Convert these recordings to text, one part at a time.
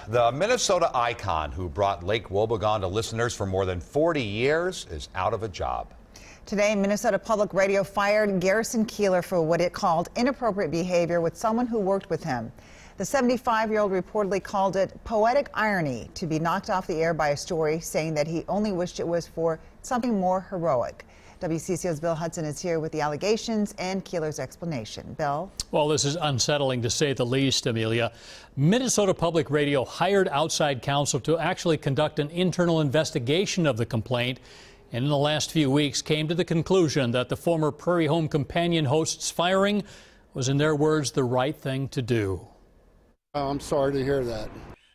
The Minnesota icon who brought Lake Wobegon to listeners for more than 40 years is out of a job. Today, Minnesota Public Radio fired Garrison Keillor for what it called inappropriate behavior with someone who worked with him. The 75-year-old reportedly called it poetic irony to be knocked off the air by a story, saying that he only wished it was for something more heroic. WCCO's Bill Hudson is here with the allegations and Keillor's explanation. Bill? Well, this is unsettling to say the least, Amelia. Minnesota Public Radio hired outside counsel to actually conduct an internal investigation of the complaint, and in the last few weeks came to the conclusion that the former Prairie Home Companion host's firing was, in their words, the right thing to do. I'm sorry to hear that.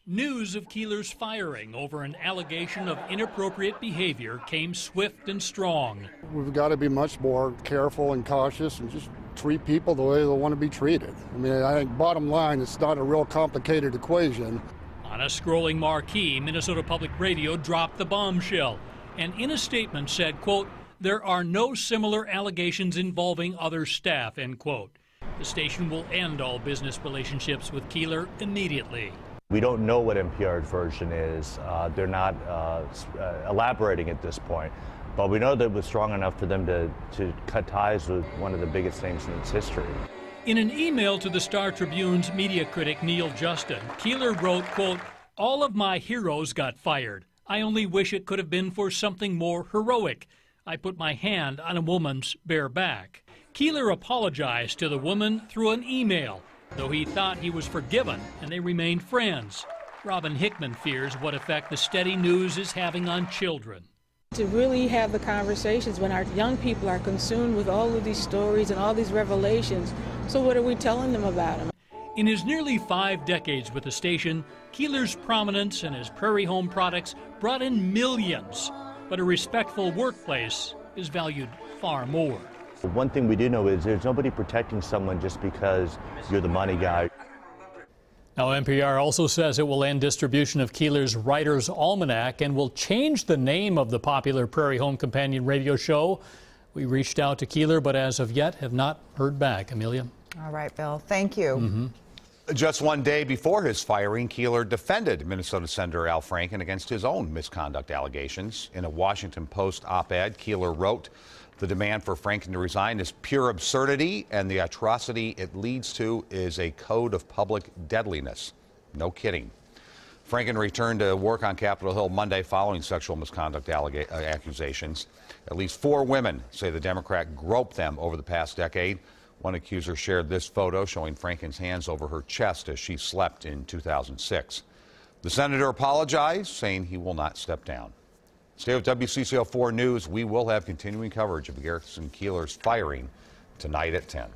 News of Keillor's firing over an allegation of inappropriate behavior came swift and strong. We've got to be much more careful and cautious and just treat people the way they want to be treated. I mean, I think bottom line, it's not a real complicated equation. On a scrolling marquee, Minnesota Public Radio dropped the bombshell and in a statement said, quote, "There are no similar allegations involving other staff," end quote. The station will end all business relationships with Keillor immediately. We don't know what MPR's version is. They're not elaborating at this point. But we know that it was strong enough for them to cut ties with one of the biggest names in its history. In an email to the Star Tribune's media critic Neil Justin, Keillor wrote, quote, "All of my heroes got fired. I only wish it could have been for something more heroic. I put my hand on a woman's bare back." Keillor apologized to the woman through an email, though he thought he was forgiven and they remained friends. Robin Hickman fears what effect the steady news is having on children. To really have the conversations when our young people are consumed with all of these stories and all these revelations, so what are we telling them about them? In his nearly 5 decades with the station, Keillor's prominence and his Prairie Home products brought in millions, but a respectful workplace is valued far more. One thing we do know is there's nobody protecting someone just because you're the money guy. Now, MPR also says it will end distribution of Keillor's Writer's Almanac and will change the name of the popular Prairie Home Companion radio show. We reached out to Keillor, but as of yet have not heard back. Amelia? All right, Bill. Thank you. Just one day before his firing, Keillor defended Minnesota Senator Al Franken against his own misconduct allegations. In a Washington Post op-ed, Keillor wrote, "The demand for Franken to resign is pure absurdity, and the atrocity it leads to is a code of public deadliness." No kidding. Franken returned to work on Capitol Hill Monday following sexual misconduct accusations. At least 4 women say the Democrat groped them over the past decade. One accuser shared this photo showing Franken's hands over her chest as she slept in 2006. The senator apologized, saying he will not step down. Stay with WCCO 4 News. We will have continuing coverage of Garrison Keillor's firing tonight at 10.